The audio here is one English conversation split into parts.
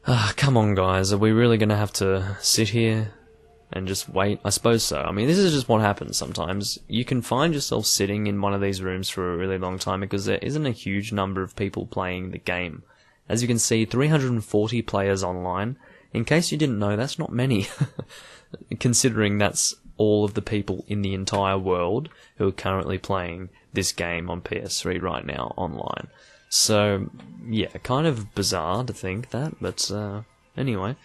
Come on, guys, are we really gonna have to sit here and just wait? I suppose so. I mean, this is just what happens sometimes. You can find yourself sitting in one of these rooms for a really long time because there isn't a huge number of people playing the game. As you can see, 340 players online. In case you didn't know, that's not many, considering that's all of the people in the entire world who are currently playing this game on PS3 right now online. So, yeah, kind of bizarre to think that, but anyway.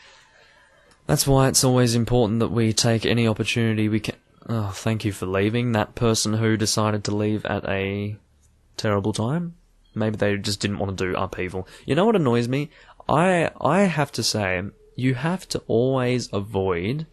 That's why it's always important that we take any opportunity we can. Oh, thank you for leaving. That person who decided to leave at a terrible time? Maybe they just didn't want to do upheaval. You know what annoys me? I have to say, you have to always avoid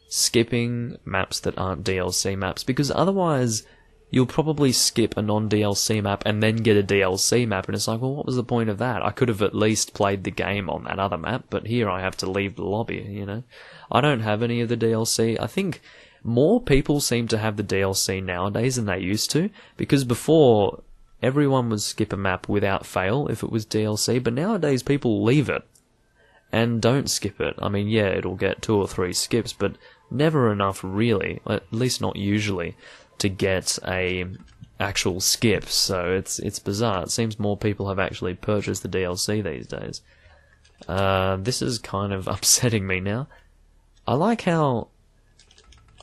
skipping maps that aren't DLC maps, because otherwise you'll probably skip a non-DLC map and then get a DLC map, and it's like, well, what was the point of that? I could have at least played the game on that other map, but here I have to leave the lobby, you know? I don't have any of the DLC. I think more people seem to have the DLC nowadays than they used to, because before, everyone would skip a map without fail if it was DLC, but nowadays people leave it and don't skip it. I mean, yeah, it'll get 2 or 3 skips, but never enough, really, at least not usually, to get a actual skip. So it's bizarre. It seems more people have actually purchased the DLC these days. This is kind of upsetting me now. I like how,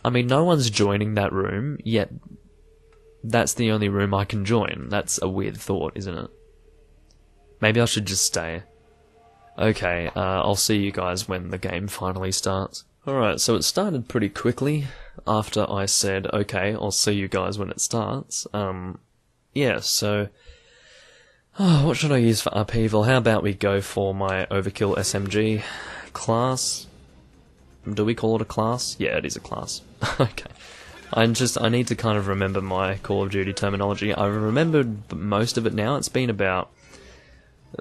I mean, no one's joining that room, yet that's the only room I can join. That's a weird thought, isn't it? Maybe I should just stay. Okay, I'll see you guys when the game finally starts. Alright, so it started pretty quickly after I said, okay, I'll see you guys when it starts. Yeah, so what should I use for upheaval? How about we go for my Overkill SMG class? Do we call it a class? Yeah, it is a class. Okay. I need to kind of remember my Call of Duty terminology. I've remembered most of it now. It's been about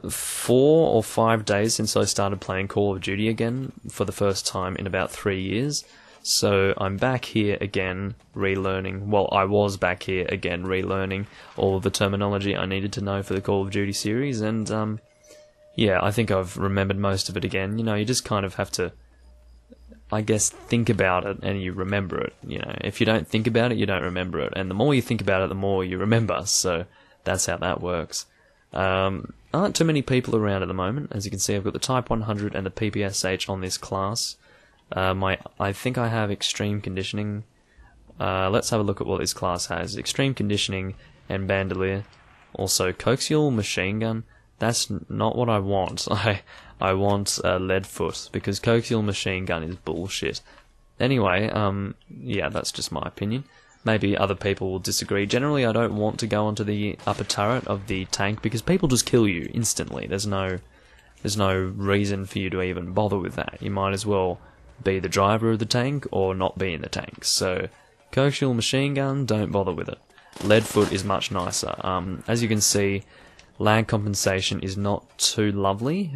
4 or 5 days since I started playing Call of Duty again for the first time in about 3 years. So I'm back here again relearning. Well, I was back here again relearning all of the terminology I needed to know for the Call of Duty series, and yeah, I think I've remembered most of it again. You know, you just kind of have to, I guess, think about it and you remember it. You know, if you don't think about it, you don't remember it, and the more you think about it, the more you remember. So that's how that works. Aren't too many people around at the moment. As you can see, I've got the Type 100 and the PPSH on this class. I think I have Extreme Conditioning. Let's have a look at what this class has. Extreme Conditioning and Bandolier. Also, Coaxial Machine Gun. That's not what I want. I want Leadfoot, because Coaxial Machine Gun is bullshit. Anyway, yeah, that's just my opinion. Maybe other people will disagree. Generally, I don't want to go onto the upper turret of the tank because people just kill you instantly. There's no reason for you to even bother with that. You might as well be the driver of the tank or not be in the tank. So, Coaxial Machine Gun, don't bother with it. Leadfoot is much nicer. As you can see, lag compensation is not too lovely.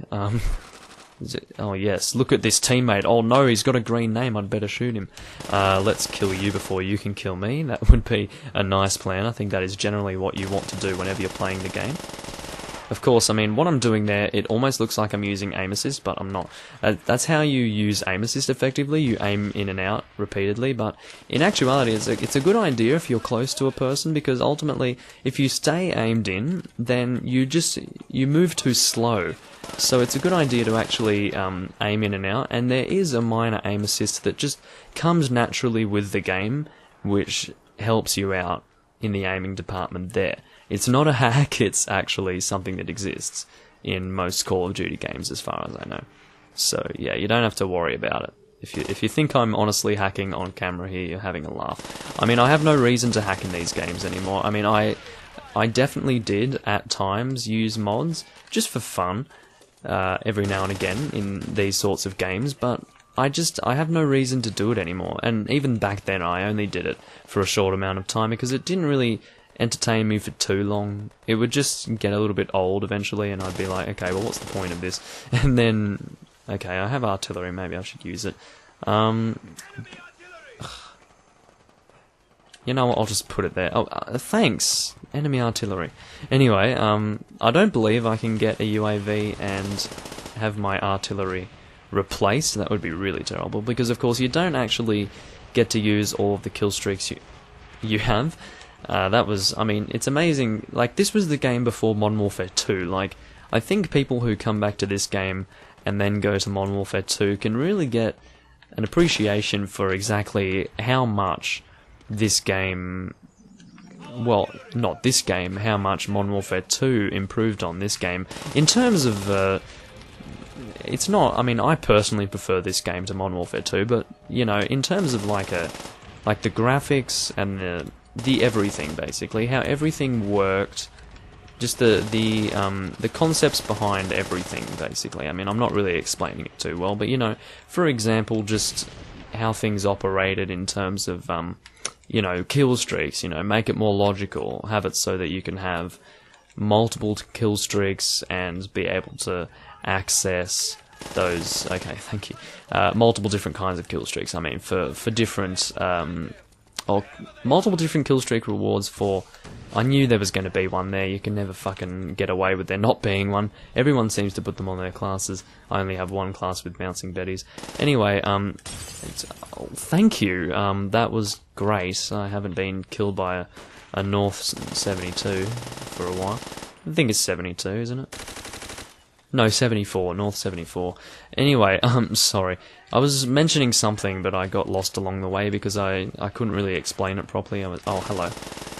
Oh yes, look at this teammate. Oh no, he's got a green name, I'd better shoot him. Let's kill you before you can kill me. That would be a nice plan. I think that is generally what you want to do whenever you're playing the game. Of course, I mean, what I'm doing there, it almost looks like I'm using aim assist, but I'm not. That's how you use aim assist effectively. You aim in and out repeatedly, but in actuality, it's a good idea if you're close to a person, because ultimately, if you stay aimed in, then you move too slow. So it's a good idea to actually aim in and out, and there is a minor aim assist that just comes naturally with the game, which helps you out in the aiming department there. It's not a hack, it's actually something that exists in most Call of Duty games as far as I know. So yeah, you don't have to worry about it. If you think I'm honestly hacking on camera here, you're having a laugh. I mean, I have no reason to hack in these games anymore. I mean, I definitely did at times use mods just for fun every now and again in these sorts of games, but I have no reason to do it anymore. And even back then, I only did it for a short amount of time because it didn't really entertain me for too long. It would just get a little bit old eventually, and I'd be like, okay, well, what's the point of this? And then, okay, I have artillery, maybe I should use it. You know what, I'll just put it there. Oh, thanks, enemy artillery. Anyway, I don't believe I can get a UAV and have my artillery replaced. That would be really terrible, because of course you don't actually get to use all of the kill streaks you have. That was, I mean, it's amazing. Like, this was the game before Modern Warfare 2. Like, I think people who come back to this game and then go to Modern Warfare 2 can really get an appreciation for exactly how much this game, well, not this game, how much Modern Warfare 2 improved on this game. In terms of, it's not, I mean, I personally prefer this game to Modern Warfare 2, but, you know, in terms of like the graphics and the everything, basically, how everything worked, just the concepts behind everything, basically. I mean, I'm not really explaining it too well, but, you know, for example, just how things operated in terms of, you know, kill streaks, you know, make it more logical, have it so that you can have multiple kill streaks and be able to access those, okay, thank you, multiple different kinds of kill streaks, I mean, for different, or multiple different kill streak rewards for, I knew there was going to be one there, you can never fucking get away with there not being one. Everyone seems to put them on their classes. I only have one class with bouncing betties. Anyway, thank you, that was great. I haven't been killed by a North 72 for a while. I think it's 72, isn't it? No, 74, North 74. Anyway, sorry. I was mentioning something, but I got lost along the way because I couldn't really explain it properly. I was, oh, hello.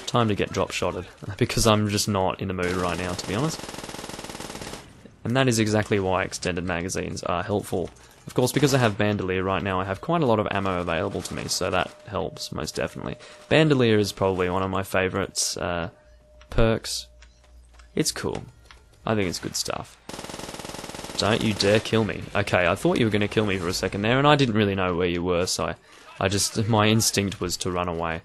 Time to get drop-shotted, because I'm just not in the mood right now, to be honest. And that is exactly why extended magazines are helpful. Of course, because I have Bandolier right now, I have quite a lot of ammo available to me, so that helps, most definitely. Bandolier is probably one of my favourites perks. It's cool. I think it's good stuff. Don't you dare kill me. Okay, I thought you were going to kill me for a second there, and I didn't really know where you were, so I just, my instinct was to run away.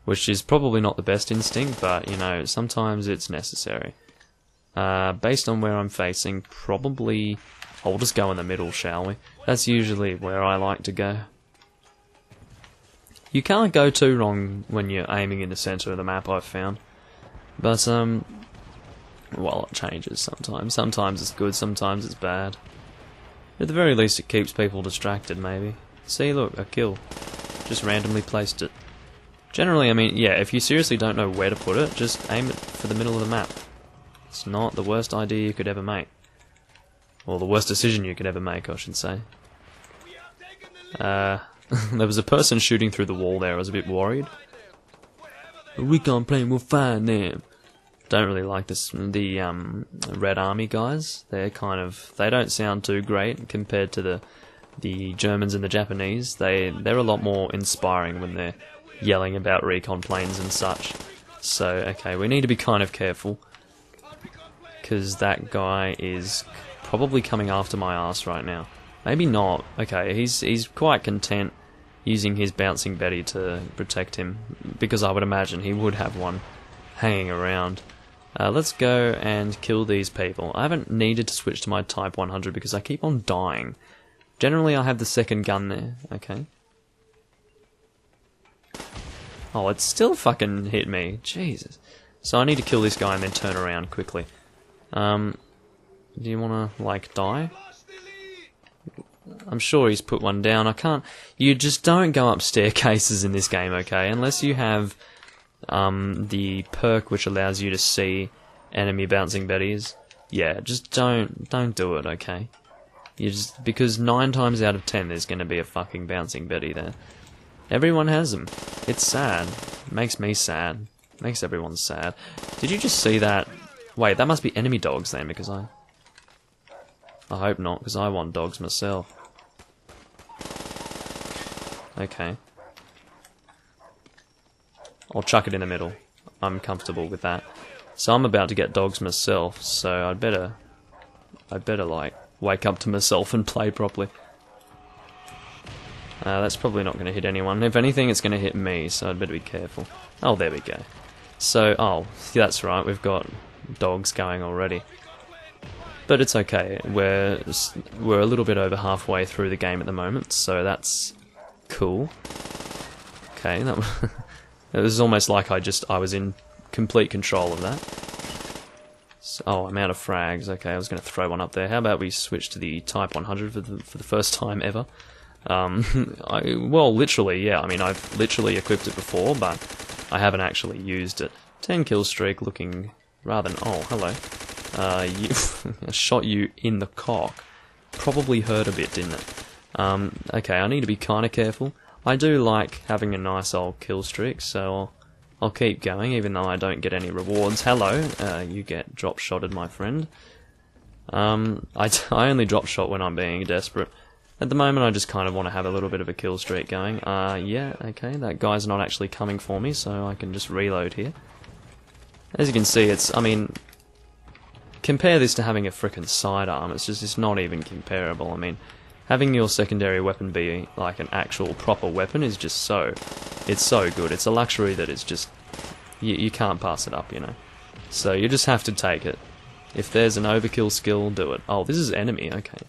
Which is probably not the best instinct, but, you know, sometimes it's necessary. Based on where I'm facing, probably, I'll just go in the middle, shall we? That's usually where I like to go. You can't go too wrong when you're aiming in the centre of the map, I've found. But, well, it changes sometimes. Sometimes it's good, sometimes it's bad. At the very least, it keeps people distracted, maybe. See, look, a kill. Just randomly placed it. Generally, I mean, yeah, if you seriously don't know where to put it, just aim it for the middle of the map. It's not the worst idea you could ever make. Or the worst decision you could ever make, I should say. There was a person shooting through the wall there, I was a bit worried. Recon plane will find them. Don't really like this, the Red Army guys. They're kind of, they don't sound too great compared to the Germans and the Japanese. They're a lot more inspiring when they're yelling about recon planes and such. So, okay, we need to be kind of careful, because that guy is probably coming after my ass right now. Maybe not. Okay, he's quite content using his bouncing Betty to protect him, because I would imagine he would have one hanging around. Let's go and kill these people. I haven't needed to switch to my Type 100 because I keep on dying. Generally, I have the second gun there. Okay. Oh, it still fucking hit me. Jesus. So I need to kill this guy and then turn around quickly. Do you wanna, like, die? I'm sure he's put one down. I can't... You just don't go up staircases in this game, okay? Unless you have the perk which allows you to see enemy bouncing betties. Yeah, just don't do it, okay? You just... Because 9 times out of 10 there's gonna be a fucking bouncing betty there. Everyone has them. It's sad. It makes me sad. It makes everyone sad. Did you just see that? Wait, that must be enemy dogs then, because I hope not, because I want dogs myself. Okay. I'll chuck it in the middle. I'm comfortable with that. So I'm about to get dogs myself, so I'd better like, wake up to myself and play properly. That's probably not going to hit anyone. If anything, it's going to hit me, so I'd better be careful. Oh, there we go. So, oh, that's right, we've got dogs going already. But it's okay, we're a little bit over halfway through the game at the moment, so that's cool. Okay, that it was almost like I was in complete control of that. Oh, I'm out of frags. Okay, I was going to throw one up there. How about we switch to the Type 100 for the first time ever? Well, literally, yeah. I mean, I've literally equipped it before, but I haven't actually used it. 10 kill streak, looking rather... Oh, hello. I shot you in the cock. Probably hurt a bit, didn't it? Okay, I need to be kind of careful. I do like having a nice old kill streak, so I'll keep going, even though I don't get any rewards. Hello, you get drop shotted, my friend. I only drop shot when I'm being desperate. At the moment, I just kind of want to have a little bit of a kill streak going. Yeah, okay, that guy's not actually coming for me, so I can just reload here. As you can see, it's, I mean, compare this to having a frickin' sidearm, it's not even comparable. I mean, having your secondary weapon be like an actual proper weapon is just it's so good. It's a luxury that it's just, you can't pass it up, you know. So you just have to take it. If there's an overkill skill, do it. Oh, this is enemy, okay.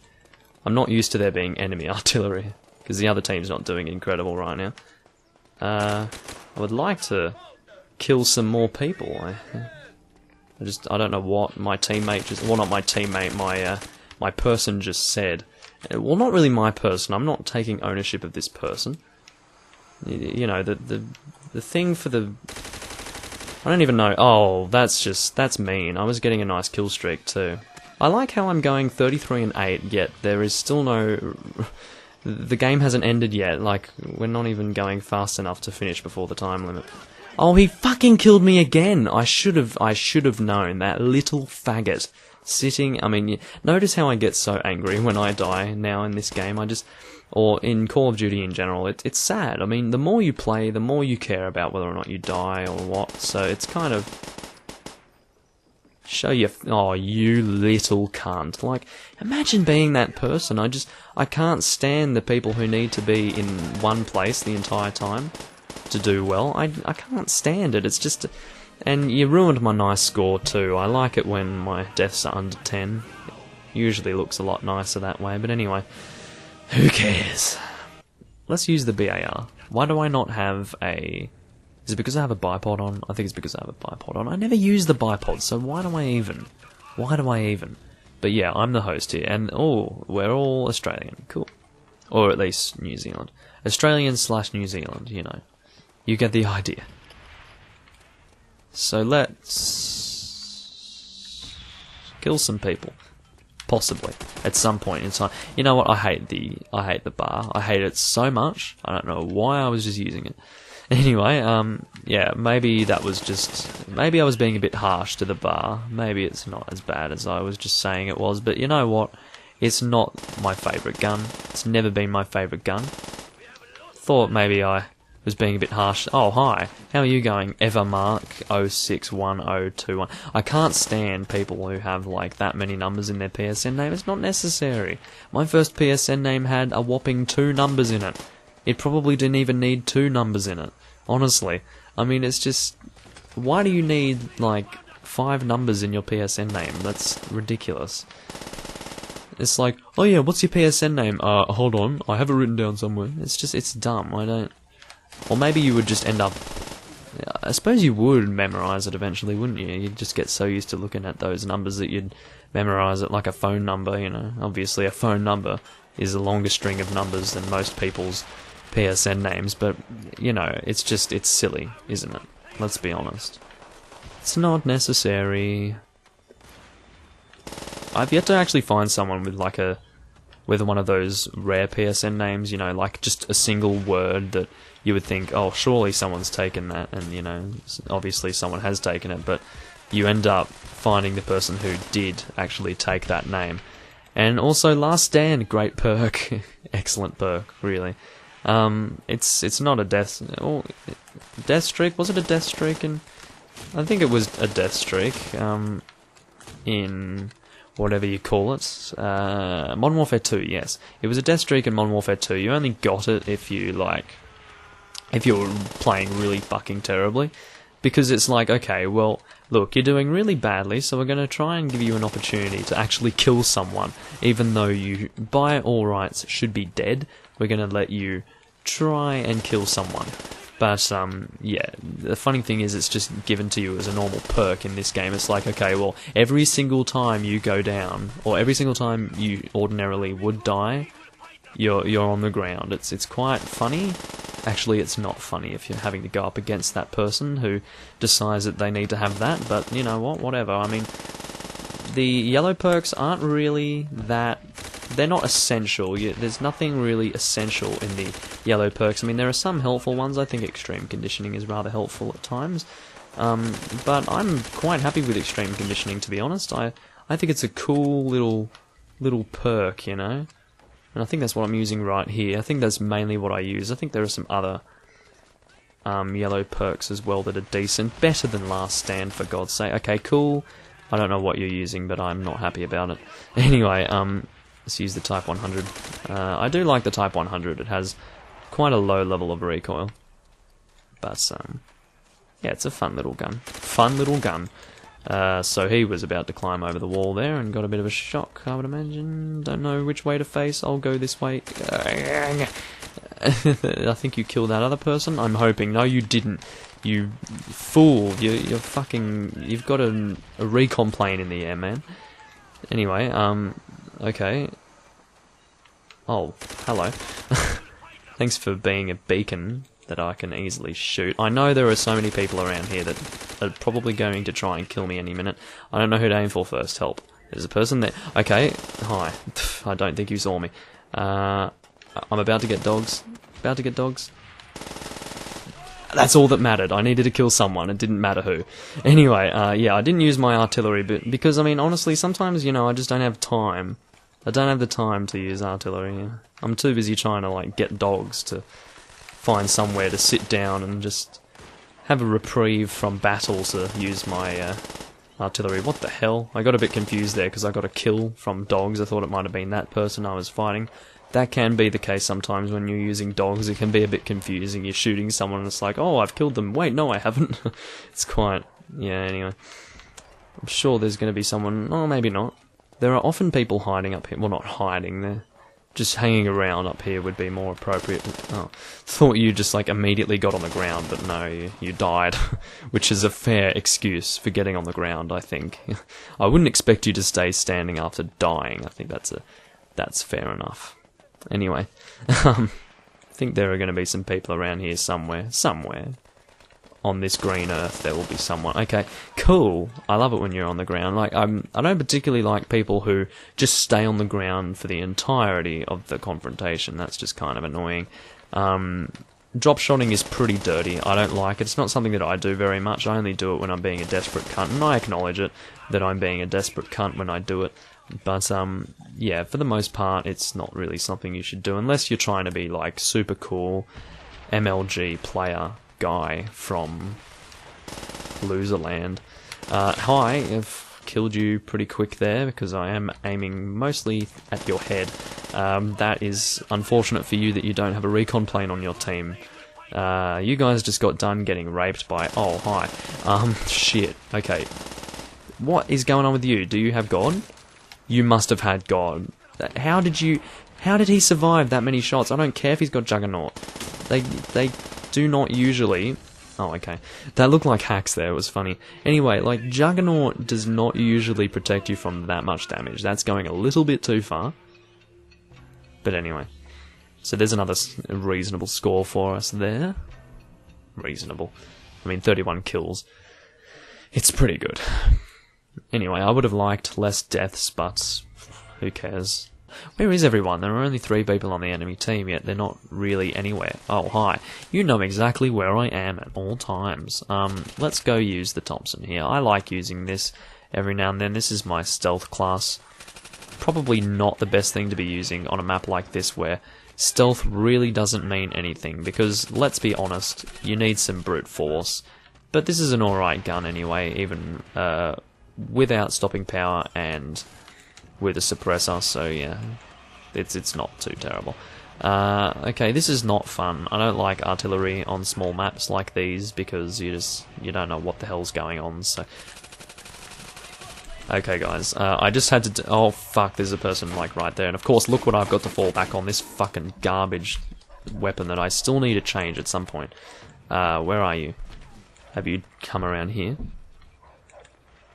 I'm not used to there being enemy artillery, because the other team's not doing incredible right now. I would like to kill some more people. I don't know what my teammate just, well, not my teammate, my person just said. Well, not really my person. I'm not taking ownership of this person. You know, the thing for the... I don't even know. Oh, that's mean. I was getting a nice kill streak too. I like how I'm going 33 and 8, yet there is still no... The game hasn't ended yet. Like, we're not even going fast enough to finish before the time limit. Oh, he fucking killed me again! I should have known. That little faggot. Sitting, I mean, notice how I get so angry when I die now in this game. Or in Call of Duty in general, it's sad. I mean, the more you play, the more you care about whether or not you die or what. So it's kind of... Show your... Oh, you little cunt. Like, imagine being that person. I can't stand the people who need to be in one place the entire time to do well. I can't stand it. It's just... And you ruined my nice score too. I like it when my deaths are under 10. It usually looks a lot nicer that way, but anyway. Who cares? Let's use the BAR. Why do I not have a... Is it because I have a bipod on? I think it's because I have a bipod on. I never use the bipod, so why do I even? Why do I even? But yeah, I'm the host here, and oh, we're all Australian. Cool. Or at least New Zealand. Australian/New Zealand, you know. You get the idea. So let's kill some people, possibly at some point in time. You know what? I hate the bar. I hate it so much. I don't know why I was just using it. Anyway, yeah, maybe that was just... Maybe I was being a bit harsh to the bar. Maybe it's not as bad as I was just saying it was. But you know what? It's not my favourite gun. It's never been my favourite gun. Thought maybe I was being a bit harsh. Oh, hi. How are you going? Evermark 061021. I can't stand people who have, like, that many numbers in their PSN name. It's not necessary. My first PSN name had a whopping 2 numbers in it. It probably didn't even need 2 numbers in it. Honestly. I mean, it's just... Why do you need, like, 5 numbers in your PSN name? That's ridiculous. It's like, oh yeah, what's your PSN name? Hold on, I have it written down somewhere. It's just, it's dumb. I don't... Or maybe you would just end up... I suppose you would memorize it eventually, wouldn't you? You'd just get so used to looking at those numbers that you'd memorize it like a phone number, you know. Obviously a phone number is a longer string of numbers than most people's PSN names, but, you know, it's just, it's silly, isn't it? Let's be honest. It's not necessary. I've yet to actually find someone with like with one of those rare PSN names, you know, like just a single word that you would think, oh, surely someone's taken that, and, you know, obviously someone has taken it, but you end up finding the person who did actually take that name. And also Last Stand, great perk. Excellent perk, really. It's not a death... Oh, death streak? Was it a death streak? I think it was a death streak, in... whatever you call it. Modern Warfare 2, yes. It was a death streak in Modern Warfare 2. You only got it if you, like... if you were playing really fucking terribly. Because it's like, okay, well, look, you're doing really badly, so we're going to try and give you an opportunity to actually kill someone. Even though you, by all rights, should be dead, we're going to let you try and kill someone. But, yeah, the funny thing is it's just given to you as a normal perk in this game. It's like, okay, well, every single time you go down, or every single time you ordinarily would die, you're on the ground. It's quite funny. Actually, it's not funny if you're having to go up against that person who decides that they need to have that, but you know what, whatever. I mean, the yellow perks aren't really that... They're not essential. There's nothing really essential in the yellow perks. I mean, there are some helpful ones. I think Extreme Conditioning is rather helpful at times. But I'm quite happy with Extreme Conditioning, to be honest. I think it's a cool little perk, you know? And I think that's what I'm using right here. I think that's mainly what I use. I think there are some other yellow perks as well that are decent. Better than Last Stand, for God's sake. Okay, cool. I don't know what you're using, but I'm not happy about it. Anyway, let's use the Type 100. I do like the Type 100. It has quite a low level of recoil. But, yeah, it's a fun little gun. Fun little gun. So he was about to climb over the wall there and got a bit of a shock, I would imagine. Don't know which way to face. I'll go this way. I think you killed that other person. I'm hoping. No, you didn't. You fool. You're fucking... You've got a recon plane in the air, man. Anyway, okay. Oh, hello. Thanks for being a beacon that I can easily shoot. I know there are so many people around here that are probably going to try and kill me any minute. I don't know who to aim for first. Help. There's a person there. Okay. Hi. I don't think you saw me. I'm about to get dogs. About to get dogs. That's all that mattered. I needed to kill someone. It didn't matter who. Anyway, yeah, I didn't use my artillery because, I mean, honestly, sometimes, you know, I just don't have time. I don't have the time to use artillery. I'm too busy trying to, like, get dogs to find somewhere to sit down and just have a reprieve from battle to use my artillery. What the hell? I got a bit confused there because I got a kill from dogs. I thought it might have been that person I was fighting. That can be the case sometimes when you're using dogs. It can be a bit confusing. You're shooting someone and it's like, oh, I've killed them. Wait, no, I haven't. It's quite... Yeah, anyway. I'm sure there's going to be someone... Oh, maybe not. There are often people hiding up here. Well, not hiding. They're just hanging around up here would be more appropriate. Oh, thought you just, like, immediately got on the ground, but no, you died. Which is a fair excuse for getting on the ground, I think. I wouldn't expect you to stay standing after dying. I think that's fair enough. Anyway, I think there are going to be some people around here somewhere. On this green earth there will be someone. Okay, cool. I love it when you're on the ground. Like, I don't particularly like people who just stay on the ground for the entirety of the confrontation. That's just kind of annoying. Drop shotting is pretty dirty. I don't like it. It's not something that I do very much. I only do it when I'm being a desperate cunt, and I acknowledge it, that I'm being a desperate cunt when I do it. But, yeah, for the most part, it's not really something you should do, unless you're trying to be, like, super cool MLG player guy from Loserland. Hi, I've killed you pretty quick there, because I am aiming mostly at your head. That is unfortunate for you that you don't have a recon plane on your team. You guys just got done getting raped by... Oh, hi. Shit. Okay. What is going on with you? Do you have God? You must have had God. How did he survive that many shots? I don't care if he's got Juggernaut. They do not usually... Oh, okay. That looked like hacks there, it was funny. Anyway, like, Juggernaut does not usually protect you from that much damage. That's going a little bit too far. But anyway. So there's another reasonable score for us there. Reasonable. I mean, 31 kills. It's pretty good. Anyway, I would have liked less deaths, but who cares? Where is everyone? There are only 3 people on the enemy team, yet they're not really anywhere. Oh, hi. You know exactly where I am at all times. Let's go use the Thompson here. I like using this every now and then. This is my stealth class. Probably not the best thing to be using on a map like this where stealth really doesn't mean anything, because, let's be honest, you need some brute force. But this is an alright gun anyway, even without stopping power and with a suppressor, so yeah, it's not too terrible. Okay, this is not fun. I don't like artillery on small maps like these because you don't know what the hell's going on, so... Okay guys, I just had to oh fuck, there's a person like right there, and of course look what I've got to fall back on, this fucking garbage weapon that I still need to change at some point. Where are you? Have you come around here?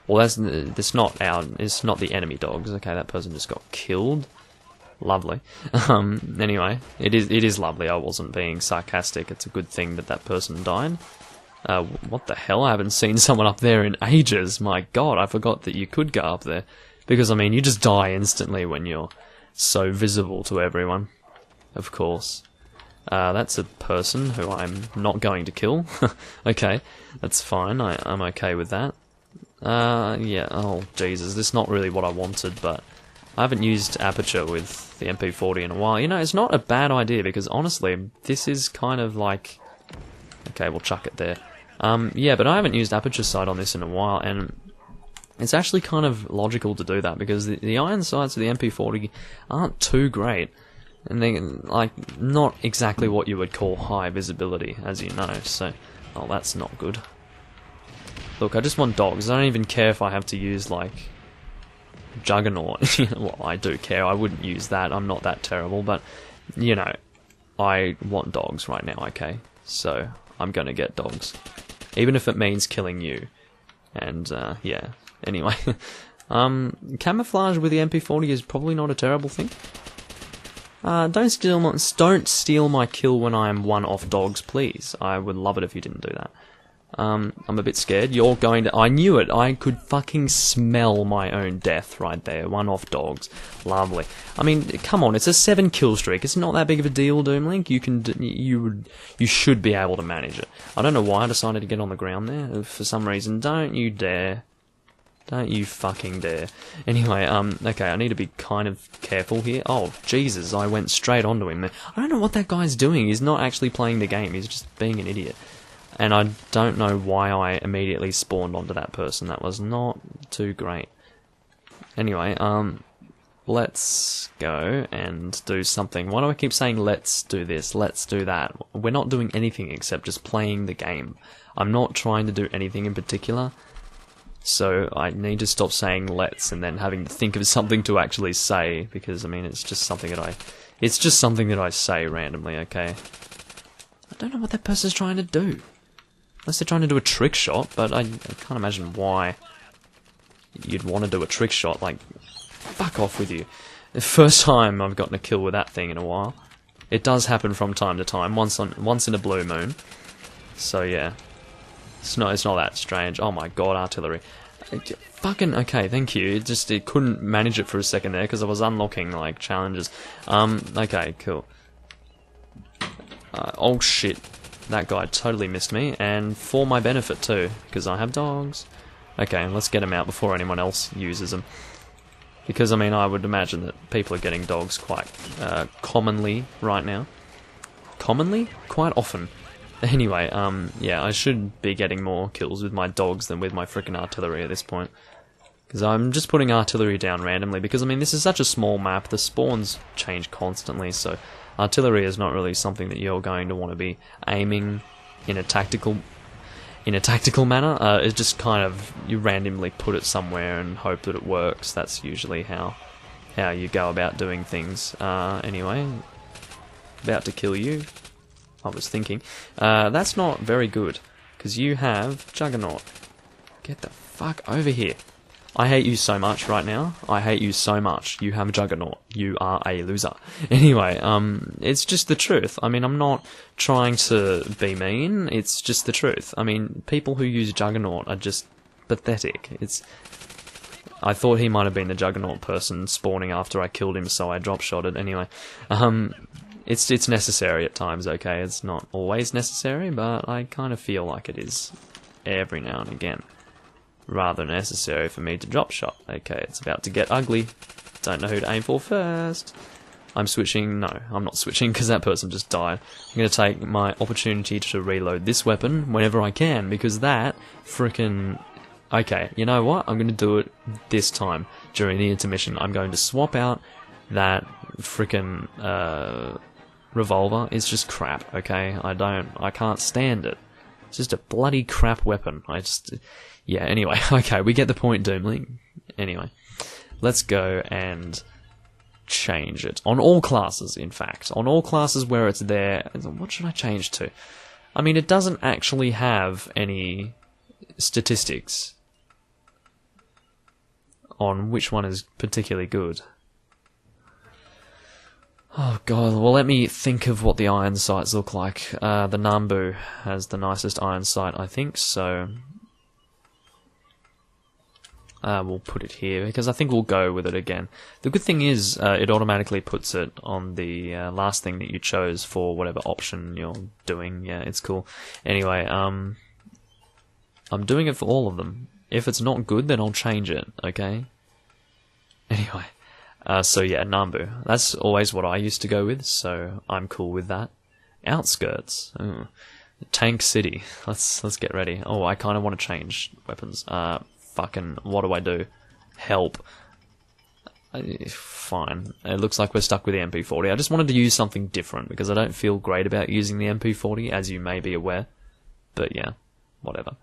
Well, it's not the enemy dogs. Okay, that person just got killed. Lovely. Anyway, it is lovely. I wasn't being sarcastic. It's a good thing that that person died. What the hell? I haven't seen someone up there in ages. My God, I forgot that you could go up there. Because, I mean, you just die instantly when you're so visible to everyone. Of course. That's a person who I'm not going to kill. Okay, that's fine. I'm okay with that. Yeah, oh, Jesus, this is not really what I wanted, but I haven't used aperture with the MP40 in a while. You know, it's not a bad idea, because honestly, this is kind of like... Okay, we'll chuck it there. Yeah, but I haven't used aperture sight on this in a while, and it's actually kind of logical to do that, because the iron sights of the MP40 aren't too great, and they're, like, not exactly what you would call high visibility, as you know, so... Oh, that's not good. Look, I just want dogs. I don't even care if I have to use, like, Juggernaut. Well, I do care. I wouldn't use that. I'm not that terrible, but, you know, I want dogs right now, okay? So, I'm gonna get dogs. Even if it means killing you. And, yeah. Anyway. Camouflage with the MP40 is probably not a terrible thing. Don't steal my kill when I am one off dogs, please. I would love it if you didn't do that. I'm a bit scared. You're going to... I knew it. I could fucking smell my own death right there. One off dogs. Lovely. I mean, come on. It's a 7 kill streak. It's not that big of a deal, Doomlink. You should be able to manage it. I don't know why I decided to get on the ground there. For some reason. Don't you dare. Don't you fucking dare. Anyway, okay, I need to be kind of careful here. Oh, Jesus, I went straight onto him there. I don't know what that guy's doing. He's not actually playing the game. He's just being an idiot. And I don't know why I immediately spawned onto that person. That was not too great. Anyway, let's go and do something. Why do I keep saying let's do this, let's do that? We're not doing anything except just playing the game. I'm not trying to do anything in particular. So I need to stop saying let's and then having to think of something to actually say, because I mean it's just something that I say randomly, okay? I don't know what that person's trying to do. Unless they're trying to do a trick shot, but I can't imagine why you'd want to do a trick shot. Like, fuck off with you. The first time I've gotten a kill with that thing in a while. It does happen from time to time, once in a blue moon. So yeah, it's not that strange. Oh my God, artillery! Fucking okay, thank you. It couldn't manage it for a second there because I was unlocking like challenges. Okay, cool. Oh shit. That guy totally missed me, and for my benefit too, because I have dogs. Okay, let's get them out before anyone else uses them. Because, I mean, I would imagine that people are getting dogs quite commonly right now. Commonly? Quite often. Anyway, yeah, I should be getting more kills with my dogs than with my frickin' artillery at this point. Because I'm just putting artillery down randomly, because, I mean, this is such a small map, the spawns change constantly, so... Artillery is not really something that you're going to want to be aiming in a tactical manner. It's just kind of you randomly put it somewhere and hope that it works. That's usually how you go about doing things. Anyway, about to kill you. I was thinking that's not very good because you have Juggernaut. Get the fuck over here. I hate you so much right now. I hate you so much. You have Juggernaut. You are a loser. Anyway, it's just the truth. I mean, I'm not trying to be mean. It's just the truth. I mean, people who use Juggernaut are just pathetic. I thought he might have been the Juggernaut person spawning after I killed him, so I drop-shotted. Anyway, it's necessary at times, okay? It's not always necessary, but I kind of feel like it is every now and again. Rather necessary for me to drop shot. Okay, it's about to get ugly. Don't know who to aim for first. I'm switching. No, I'm not switching because that person just died. I'm going to take my opportunity to reload this weapon whenever I can because that frickin'... Okay, you know what? I'm going to do it this time during the intermission. I'm going to swap out that frickin' revolver. It's just crap, okay? I can't stand it. It's just a bloody crap weapon. Yeah, anyway, okay, we get the point, Doomlink. Anyway, let's go and change it. On all classes, in fact. On all classes where it's there. What should I change to? I mean, it doesn't actually have any statistics on which one is particularly good. Oh god, well let me think of what the iron sights look like. The Nambu has the nicest iron sight, I think, so we'll put it here, because I think we'll go with it again. The good thing is, it automatically puts it on the last thing that you chose for whatever option you're doing. Yeah, it's cool. Anyway, I'm doing it for all of them. If it's not good, then I'll change it, okay? Anyway. So yeah, Nambu. That's always what I used to go with, so I'm cool with that. Outskirts. Ooh. Tank City. Let's get ready. Oh, I kind of want to change weapons. Fucking, what do I do? Help. Fine. It looks like we're stuck with the MP40. I just wanted to use something different, because I don't feel great about using the MP40, as you may be aware. But yeah, whatever.